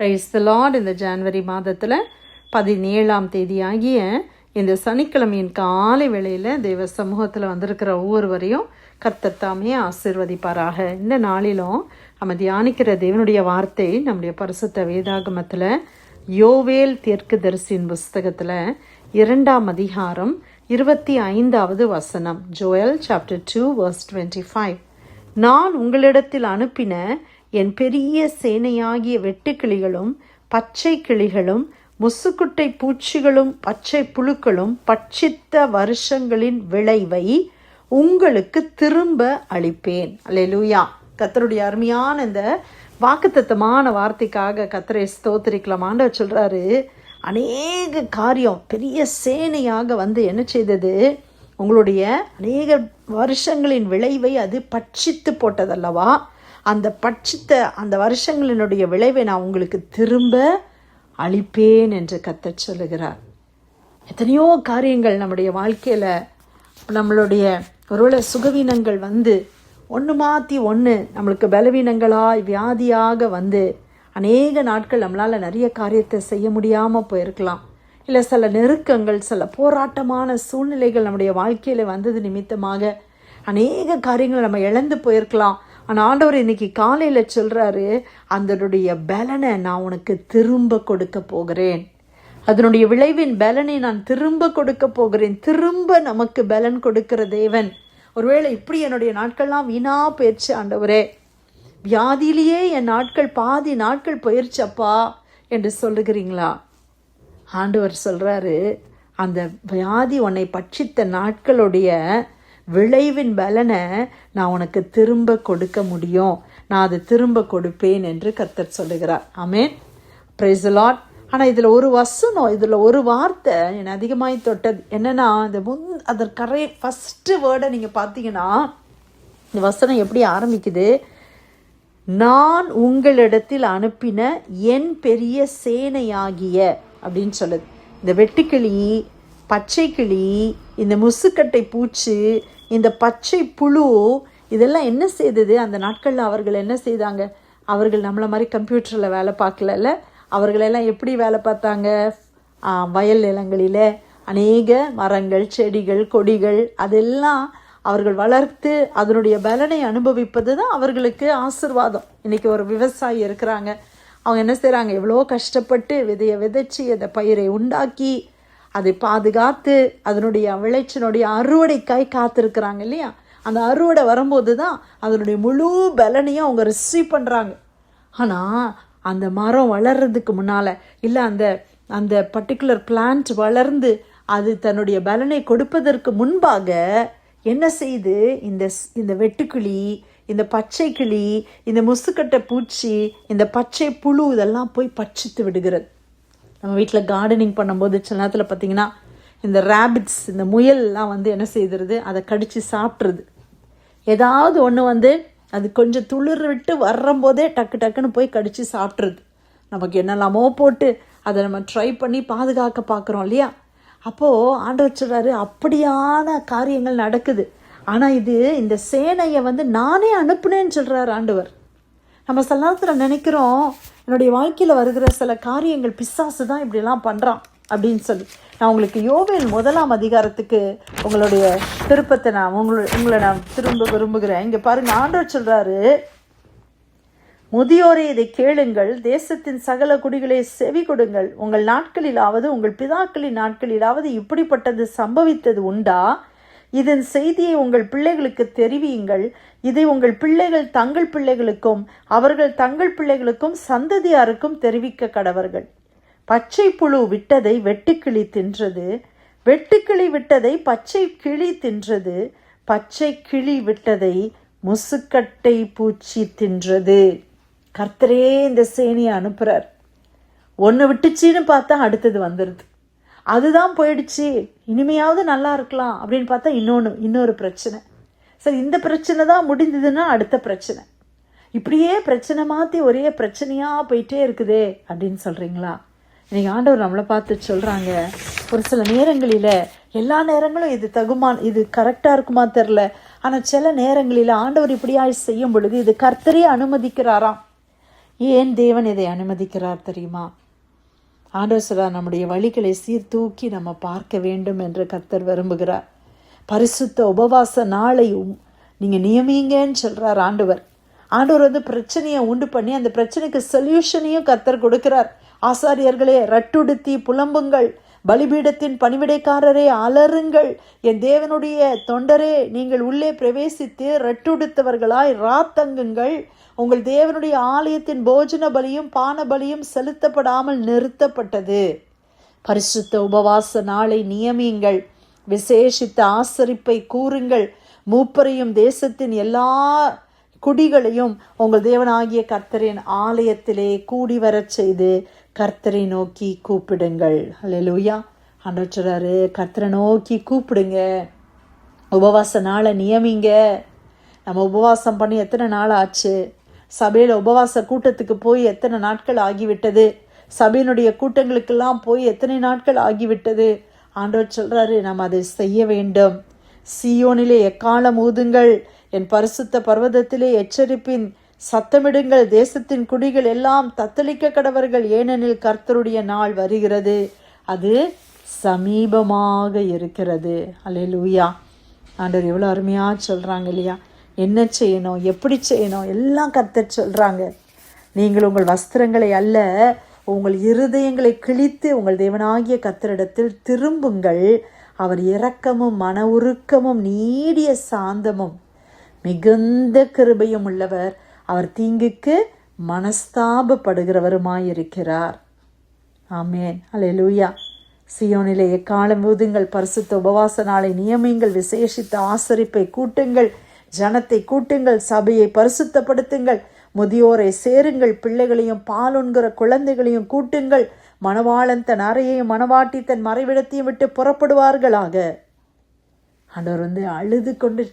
Price the Lord. இந்த ஜனவரி மாதத்தில் 17ஆம் தேதியாகிய இந்த சனிக்கிழமையின் காலை வேளையில் தேவ சமூகத்தில் வந்திருக்கிற ஒவ்வொருவரையும் கர்த்தர் தாமே ஆசீர்வதிப்பாராக. இந்த நாளிலும் நம்ம தியானிக்கிற தேவனுடைய வார்த்தை நம்முடைய பரிசுத்த வேதாகமத்தில் யோவேல் தீர்க்கதரிசியின் புஸ்தகத்தில் 2ஆம் அதிகாரம் 25வது வசனம். Joel chapter 2 verse 25. நான் உங்களிடத்தில் அனுப்பின என் பெரிய சேனையாகிய வெட்டுக்கிளிகளும் பச்சை கிளிகளும் முசுக்குட்டை பூச்சிகளும் பச்சை புழுக்களும் பட்சித்த வருஷங்களின் விளைவை உங்களுக்கு திரும்ப அளிப்பேன். அல்லேலூயா. கர்த்தருடைய அருமையான இந்த வாக்குத்தத்தமான வார்த்தைக்காக கர்த்தரை ஸ்தோத்திரிக்கலாம். ஆண்டவர் சொல்றாரு, அநேக காரியம் பெரிய சேனையாக வந்து என்ன செய்தது, உங்களுடைய அநேக வருஷங்களின் விளைவை அது பட்சித்து போட்டதல்லவா, அந்த பட்சித்த அந்த வருஷங்களினுடைய விளைவை நான் உங்களுக்கு திரும்ப அளிப்பேன் என்று கர்த்தர் சொல்லுகிறார். எத்தனையோ காரியங்கள் நம்முடைய வாழ்க்கையில் நம்மளுடைய ஒருவேளை சுகவீனங்கள் வந்து ஒன்று மாற்றி ஒன்று நம்மளுக்கு பலவீனங்களாய் வியாதியாக வந்து அநேக நாட்கள் நம்மளால் நிறைய காரியத்தை செய்ய முடியாமல் போயிருக்கலாம். இல்லை சில நெருக்கங்கள், சில போராட்டமான சூழ்நிலைகள் நம்முடைய வாழ்க்கையில் வந்தது நிமித்தமாக அநேக காரியங்களை நம்ம இழந்து போயிருக்கலாம். ஆனால் ஆண்டவர் இன்னைக்கு காலையில் சொல்கிறாரு, அதனுடைய பலனை நான் உனக்கு திரும்ப கொடுக்க போகிறேன், அதனுடைய விளைவின் பலனை நான் திரும்ப கொடுக்க போகிறேன். திரும்ப நமக்கு பலன் கொடுக்கிற தேவன். ஒருவேளை இப்படி என்னுடைய நாட்கள்லாம் வீணா போயிடுச்சு ஆண்டவரே, வியாதியிலேயே என் நாட்கள் பாதி நாட்கள் போயிடுச்சப்பா என்று சொல்லுகிறீங்களா? ஆண்டவர் சொல்கிறாரு, அந்த வியாதி உன்னை பட்சித்த நாட்களுடைய விளைவின் பலனை நான் உனக்கு திரும்ப கொடுக்க முடியும், நான் அதை திரும்ப கொடுப்பேன் என்று கர்த்தர் சொல்லுகிறார். ஆமென். Praise the lord. ஆனால் இதில் ஒரு வசனம், இதில் ஒரு வார்த்தை என்னை அதிகமாகி தொட்டது. என்னென்னா, இந்த அதற்கரை ஃபஸ்ட்டு வேர்டை நீங்கள் பார்த்தீங்கன்னா இந்த வசனம் எப்படி ஆரம்பிக்குது, நான் உங்களிடத்தில் அனுப்பின என் பெரிய சேனையாகிய அப்படின்னு சொல்லுது. இந்த வெட்டுக்கிளி, பச்சை கிளி, இந்த முசுக்கட்டை பூச்சி, இந்த பச்சை புழு, இதெல்லாம் என்ன செய்தது அந்த நாட்களில்? அவர்கள் என்ன செய்தாங்க? அவர்கள் நம்மளை மாதிரி கம்ப்யூட்டரில் வேலை பார்க்கல. அவர்களெல்லாம் எப்படி வேலை பார்த்தாங்க? வயல் நிலங்களில் அநேக மரங்கள், செடிகள், கொடிகள் அதெல்லாம் அவர்கள் வளர்த்து அதனுடைய பலனை அனுபவிப்பது தான் அவர்களுக்கு ஆசீர்வாதம். இன்றைக்கி ஒரு விவசாயி இருக்கிறாங்க, அவங்க என்ன செய்கிறாங்க? எவ்வளோ கஷ்டப்பட்டு விதையை விதைச்சி அந்த பயிரை உண்டாக்கி அதை பாதுகாத்து அதனுடைய விளைச்சனுடைய அறுவடைக்காய் காத்திருக்கிறாங்க இல்லையா? அந்த அறுவடை வரும்போது தான் அதனுடைய முழு பலனையும் அவங்க ரிசீவ் பண்ணுறாங்க. ஆனால் அந்த மரம் வளர்றதுக்கு முன்னால், இல்லை அந்த பர்டிகுலர் பிளான்ட் வளர்ந்து அது தன்னுடைய பலனை கொடுப்பதற்கு முன்பாக என்ன செய்து, இந்த வெட்டுக்கிளி, இந்த பச்சை கிளி, இந்த முசுக்கட்டை பூச்சி, இந்த பச்சை புழு இதெல்லாம் போய் பட்சித்து விடுகிறது. நம்ம வீட்டில் கார்டனிங் பண்ணும்போது சில நேரத்தில் பார்த்திங்கன்னா இந்த ரேபிட்ஸ், இந்த முயல்லாம் வந்து என்ன செய்கிறது, அதை கடித்து சாப்பிட்றது. ஏதாவது ஒன்று வந்து அது கொஞ்சம் துளிர் விட்டு வர்றம்போதே டக்கு டக்குன்னு போய் கடித்து சாப்பிட்றது. நமக்கு என்னெல்லாமோ போட்டு அதை நம்ம ட்ரை பண்ணி பாதுகாக்க பார்க்குறோம் இல்லையா? அப்போது ஆண்டவர் சொல்கிறாரு, அப்படியான காரியங்கள் நடக்குது. ஆனால் இந்த சேனையை வந்து நானே அனுப்புனேன்னு சொல்கிறார் ஆண்டவர். நம்ம சில நேரத்தில் நினைக்கிறோம், என்னுடைய வாழ்க்கையில் வருகிற சில காரியங்கள் பிசாசு தான் இப்படிலாம் பண்ணுறான் அப்படின்னு சொல்லி. நான் உங்களுக்கு யோவேல் 1ஆம் அதிகாரத்துக்கு உங்களுடைய திருப்பத்தை உங்களை நான் திரும்ப விரும்புகிறேன். இங்கே பாருங்கள், ஆண்டவர் சொல்கிறாரு, முதியோரே இதை கேளுங்கள், தேசத்தின் சகல குடிகளை செவி கொடுங்கள். உங்கள் நாட்களிலாவது உங்கள் பிதாக்களின் நாட்களிலாவது இப்படிப்பட்டது சம்பவித்தது உண்டா? இதன் செய்தியை உங்கள் பிள்ளைகளுக்கு தெரிவியுங்கள். இதை உங்கள் பிள்ளைகள் தங்கள் பிள்ளைகளுக்கும் அவர்கள் தங்கள் பிள்ளைகளுக்கும் சந்ததியாருக்கும் தெரிவிக்க கடவர்கள். பச்சை புழு விட்டதை வெட்டுக்கிளி தின்றது, வெட்டுக்கிளி விட்டதை பச்சை கிளி தின்றது, பச்சை கிளி விட்டதை முசுக்கட்டை பூச்சி தின்றது. கர்த்தரே இந்த சேனையை அனுப்புகிறார். ஒன்று விட்டுச்சின்னு பார்த்தா அடுத்தது வந்துடுது. அதுதான் போயிடுச்சு, இனிமையாவது நல்லா இருக்கலாம் அப்படின்னு பார்த்தா இன்னொரு பிரச்சனை. சரி, இந்த பிரச்சனை தான் முடிந்ததுன்னா அடுத்த பிரச்சனை. இப்படியே பிரச்சனை மாற்றி ஒரே பிரச்சனையாக போயிட்டே இருக்குதே அப்படின்னு சொல்கிறீங்களா? இன்றைக்கி ஆண்டவர் நம்மளை பார்த்து சொல்கிறாங்க, ஒரு சில நேரங்களில், எல்லா நேரங்களும் இது இது கரெக்டாக இருக்குமா தெரில, ஆனால் சில நேரங்களில் ஆண்டவர் இப்படியா செய்யும் பொழுது இது கர்த்தரே அனுமதிக்கிறாராம். ஏன் தேவன் இதை அனுமதிக்கிறார் தெரியுமா? ஆண்டவர் சொல்றார், நம்முடைய வழிகளை சீர்தூக்கி நம்ம பார்க்க வேண்டும் என்று கர்த்தர் விரும்புகிறார். பரிசுத்த உபவாச நாளை நீங்கள் நியமிங்கன்னு சொல்கிறார் ஆண்டவர். ஆண்டவர் பிரச்சனையை உண்டு பண்ணி அந்த பிரச்சனைக்கு சொல்யூஷனையும் கர்த்தர் கொடுக்கிறார். ஆசாரியர்களே ரட்டுடுத்தி புலம்புங்கள், பலிபீடத்தின் பணிவிடைக்காரரே அலறுங்கள், என் தேவனுடைய தொண்டரே நீங்கள் உள்ளே பிரவேசித்து ரட்டுடுத்தவர்களாய் ராத்தங்குங்கள். உங்கள் தேவனுடைய ஆலயத்தின் போஜன பலியும் பான பலியும் செலுத்தப்படாமல் நிறுத்தப்பட்டது. பரிசுத்த உபவாச நாளை நியமியுங்கள், விசேஷித்த ஆசரிப்பை கூறுங்கள், மூப்பரையும் தேசத்தின் எல்லா குடிகளையும் உங்கள் தேவனாகிய கர்த்தரின் ஆலயத்திலே கூடி வரச் செய்து கர்த்தரை நோக்கி கூப்பிடுங்கள். அல்லேலூயா. ஆண்டவர் சொல்றாரு, கர்த்தரை நோக்கி கூப்பிடுங்க, உபவாச நாளை நியமிங்க. நம்ம உபவாசம் பண்ணி எத்தனை நாள் ஆச்சு? சபையில் உபவாச கூட்டத்துக்கு போய் எத்தனை நாட்கள் ஆகிவிட்டது? சபையினுடைய கூட்டங்களுக்கெல்லாம் போய் எத்தனை நாட்கள் ஆகிவிட்டது? ஆண்டவர் சொல்றாரு, நாம் அதை செய்ய வேண்டும். சீயோனிலே எக்காலம் ஊதுங்கள், என் பரிசுத்த பர்வதத்திலே எச்சரிப்பின் சத்தமிடுங்கள், தேசத்தின் குடிகள் எல்லாம் தத்தளிக்க கடவர்கள், ஏனெனில் கர்த்தருடைய நாள் வருகிறது, அது சமீபமாக இருக்கிறது. அல்லேலூயா. ஆண்டவர் எவ்வளோ அருமையாக சொல்கிறாங்க இல்லையா? என்ன செய்யணும், எப்படி செய்யணும், எல்லாம் கர்த்தர் சொல்கிறாங்க. நீங்கள் உங்கள் வஸ்திரங்களை அல்ல, உங்கள் இருதயங்களை கிழித்து உங்கள் தேவனாகிய கர்த்தரிடத்தில் திரும்புங்கள். அவர் இரக்கமும் மன உருக்கமும் நீடிய சாந்தமும் மிகுந்த கிருபையும் உள்ளவர், அவர் தீங்குக்கு மனஸ்தாபப்படுகிறவருமாயிருக்கிறார். ஆமேன். அல்லேலூயா. சீயோனிலே எக்காலம் ஊதுங்கள், பரிசுத்த உபவாச நாளை நியமியுங்கள், விசேஷித்த ஆசரிப்பை கூட்டுங்கள், ஜனத்தை கூட்டுங்கள், சபையை பரிசுத்தப்படுத்துங்கள், முதியோரை சேருங்கள், பிள்ளைகளையும் பாலுண்கிற குழந்தைகளையும் கூட்டுங்கள், மணவாளன் தன் அறையையும் மணவாட்டி தன் மறைவிடத்தையும் விட்டு புறப்படுவார்களாக. ஆண்டவர் அழுது கொண்டு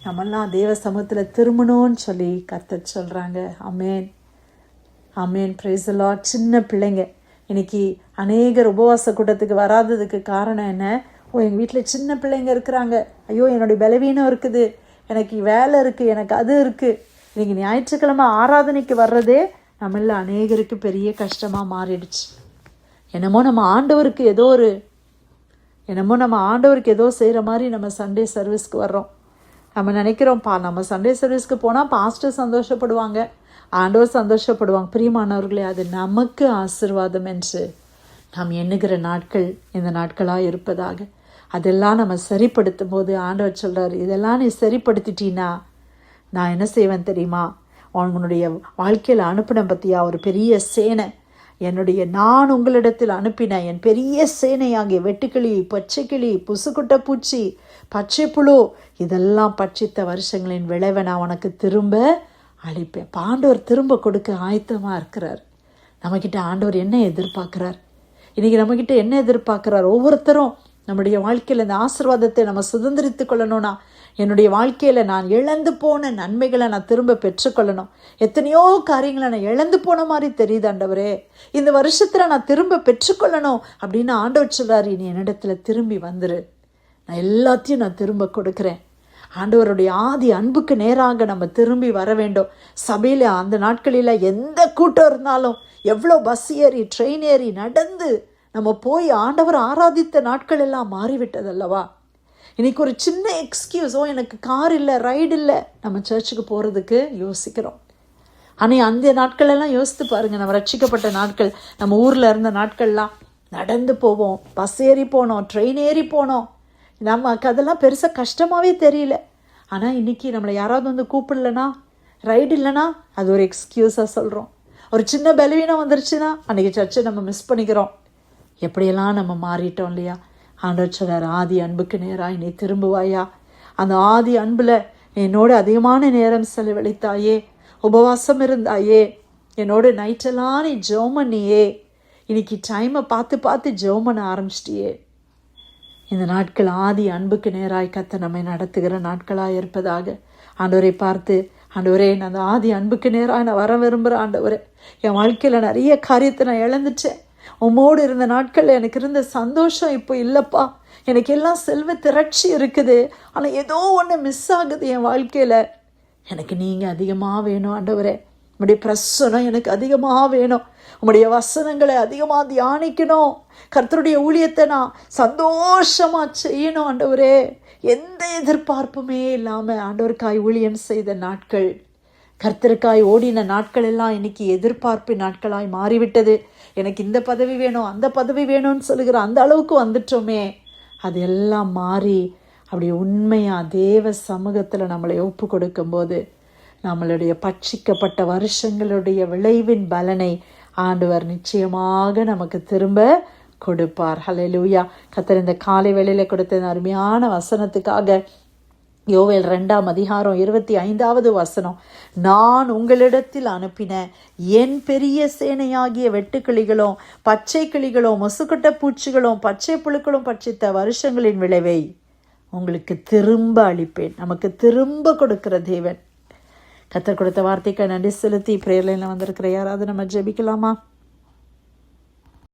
நம்மெல்லாம் தேவ சமூகத்தில் திரும்பணும்னு சொல்லி கர்த்தர் சொல்கிறாங்க. ஆமேன், ஆமேன். Praise the lord. சின்ன பிள்ளைங்க இன்னைக்கு அநேகர் உபவாச கூட்டத்துக்கு வராததுக்கு காரணம் என்ன? எங்கள் வீட்டில் சின்ன பிள்ளைங்க இருக்கிறாங்க, ஐயோ என்னுடைய பலவீனம் இருக்குது, எனக்கு வேலை இருக்குது, எனக்கு அது இருக்குது. இன்னைக்கு ஞாயிற்றுக்கிழமை ஆராதனைக்கு வர்றதே நம்மள அநேகருக்கு பெரிய கஷ்டமாக மாறிடுச்சு. என்னமோ நம்ம ஆண்டவருக்கு ஏதோ செய்கிற மாதிரி நம்ம சண்டே சர்வீஸ்க்கு வர்றோம். நம்ம நினைக்கிறோம்ப்பா, நம்ம சண்டே சர்வீஸ்க்கு போனால் பாஸ்டர் சந்தோஷப்படுவாங்க, ஆண்டவர் சந்தோஷப்படுவாங்க. பிரியமானவர்களே, அது நமக்கு ஆசீர்வாதம் என்று நாம் எண்ணுகிற நாட்கள் இந்த நாட்களாக இருப்பதாக. அதெல்லாம் நம்ம சரிப்படுத்தும் போது ஆண்டவர் சொல்கிறார், இதெல்லாம் நீ சரிப்படுத்திட்டீன்னா நான் என்ன செய்வேன் தெரியுமா? உன்னுடைய வாழ்க்கையில் அனுப்பின பற்றியா ஒரு பெரிய சேனை, நான் உங்களிடத்தில் அனுப்பின என் பெரிய சேனையாகிய வெட்டுக்கிளி, பச்சைக்கிளி, புசுக்குட்ட பூச்சி, பச்சை புழு, இதெல்லாம் பட்சித்த வருஷங்களின் விளைவை நான் உனக்கு திரும்ப அளிப்பேன். ஆண்டவர் திரும்ப கொடுக்க ஆயத்தமாக இருக்கிறார். நம்மக்கிட்ட ஆண்டவர் என்ன எதிர்பார்க்குறார்? இன்றைக்கி நம்மக்கிட்ட என்ன எதிர்பார்க்குறார்? ஒவ்வொருத்தரும் நம்முடைய வாழ்க்கையில் இந்த ஆசீர்வாதத்தை நம்ம சுதந்திரித்து கொள்ளணும்னா, என்னுடைய வாழ்க்கையில் நான் இழந்து போன நன்மைகளை நான் திரும்ப பெற்றுக்கொள்ளணும். எத்தனையோ காரியங்களை நான் இழந்து போன மாதிரி தெரியுது ஆண்டவரே, இந்த வருஷத்தில் நான் திரும்ப பெற்றுக்கொள்ளணும் அப்படின்னு ஆண்டவர் சொல்றாரு. நீ என்னிடத்தில் திரும்பி வந்துரு, நான் எல்லாத்தையும் நான் திரும்ப கொடுக்குறேன். ஆண்டவருடைய ஆதி அன்புக்கு நேராக நம்ம திரும்பி வர வேண்டும். சபையில் அந்த நாட்களில் எந்த கூட்டம் இருந்தாலும், எவ்வளோ பஸ் ஏறி ட்ரெயின் ஏறி நடந்து நம்ம போய் ஆண்டவர் ஆராதித்த நாட்கள் எல்லாம் மாறிவிட்டது அல்லவா? இன்றைக்கி ஒரு சின்ன எக்ஸ்கியூஸோ, எனக்கு கார் இல்லை, ரைடு இல்லை, நம்ம சர்ச்சுக்கு போகிறதுக்கு யோசிக்கிறோம். ஆனால் அந்த நாட்களெல்லாம் யோசித்து பாருங்கள். நம்ம ரட்சிக்கப்பட்ட நாட்கள், நம்ம ஊரில் இருந்த நாட்கள்லாம் நடந்து போவோம், பஸ் ஏறி போனோம், ட்ரெயின் ஏறி போனோம். நமக்கு அதெல்லாம் பெருசாக கஷ்டமாகவே தெரியல. ஆனால் இன்றைக்கி நம்மளை யாராவது கூப்பிடலனா, ரைடு இல்லைனா அது ஒரு எக்ஸ்கியூஸாக சொல்கிறோம். ஒரு சின்ன பலவீனம் வந்துருச்சுன்னா அன்றைக்கி சர்ச்சை நம்ம மிஸ் பண்ணிக்கிறோம். எப்படியெல்லாம் நம்ம மாறிட்டோம் இல்லையா? ஆண்டவர் சொல்றார், ஆதி அன்புக்கு நேராக நீ திரும்புவாயா? அந்த ஆதி அன்பில் என்னோடு அதிகமான நேரம் செலவழித்தாயே, உபவாசம் இருந்தாயே, என்னோட நைட்டெல்லாம் நீ ஜெபம் பண்ணியே, இன்னைக்கு டைமை பார்த்து ஜெபம் பண்ண ஆரம்பிச்சிட்டியே. இந்த நாட்கள் ஆதி அன்புக்கு நேராய் கர்த்தர் நம்மை நடத்துகிற நாட்களாக இருப்பதாக. ஆண்டவரை பார்த்து, ஆண்டவரே நான் அந்த ஆதி அன்புக்கு நேராக நான் வர விரும்புகிறேன். ஆண்டவரே, என் வாழ்க்கையில் நிறைய காரியத்தை நான் இழந்துட்டேன். உம்மோடு இருந்த நாட்களில் எனக்கு இருந்த சந்தோஷம் இப்போ இல்லைப்பா. எனக்கு எல்லாம் செல்வ திரட்சி இருக்குது, ஆனால் ஏதோ ஒன்று மிஸ் ஆகுது என் வாழ்க்கையில். எனக்கு நீங்கள் அதிகமாக வேணும் ஆண்டவரே. உம்முடைய பிரசனம் எனக்கு அதிகமாக வேணும். உம்முடைய வசனங்களை அதிகமாக தியானிக்கணும். கர்த்தருடைய ஊழியத்தை நான் சந்தோஷமாக செய்யணும் ஆண்டவரே. எந்த எதிர்பார்ப்புமே இல்லாமல் ஆண்டவருக்காய் ஊழியம் செய்த நாட்கள், கர்த்தருக்காய் ஓடின நாட்கள் எல்லாம் இன்னைக்கு எதிர்பார்ப்பு நாட்களாய் மாறிவிட்டது. எனக்கு இந்த பதவி வேணும், அந்த பதவி வேணும்னு சொல்லுகிற அந்த அளவுக்கு வந்துட்டோமே. அது எல்லாம் மாறி அப்படி உண்மையாக தேவ சமூகத்தில் நம்மளை ஒப்பு கொடுக்கும்போது நம்மளுடைய பட்சிக்கப்பட்ட வருஷங்களுடைய விளைவின் பலனை ஆண்டவர் நிச்சயமாக நமக்கு திரும்ப கொடுப்பார். ஹல்லேலூயா. கர்த்தர் இந்த காலை வேளையில கொடுத்த அருமையான வசனத்துக்காக யோவேல் 2ஆம் அதிகாரம் 25வது வசனம், நான் உங்களிடத்தில் அனுப்பின என் பெரிய சேனையாகிய வெட்டுக்கிளிகளும் பச்சை கிளிகளும் முசுக்கட்ட பூச்சிகளும் பச்சை புழுக்களும் பட்சித்த வருஷங்களின் விளைவை உங்களுக்கு திரும்ப அளிப்பேன். நமக்கு திரும்ப கொடுக்கிற தேவன். கர்த்தர் கொடுத்த வார்த்தைக்கு நன்றி செலுத்தி பிரேயர்லைனில் வந்திருக்கிற யாராவது நம்ம ஜெபிக்கலாமா?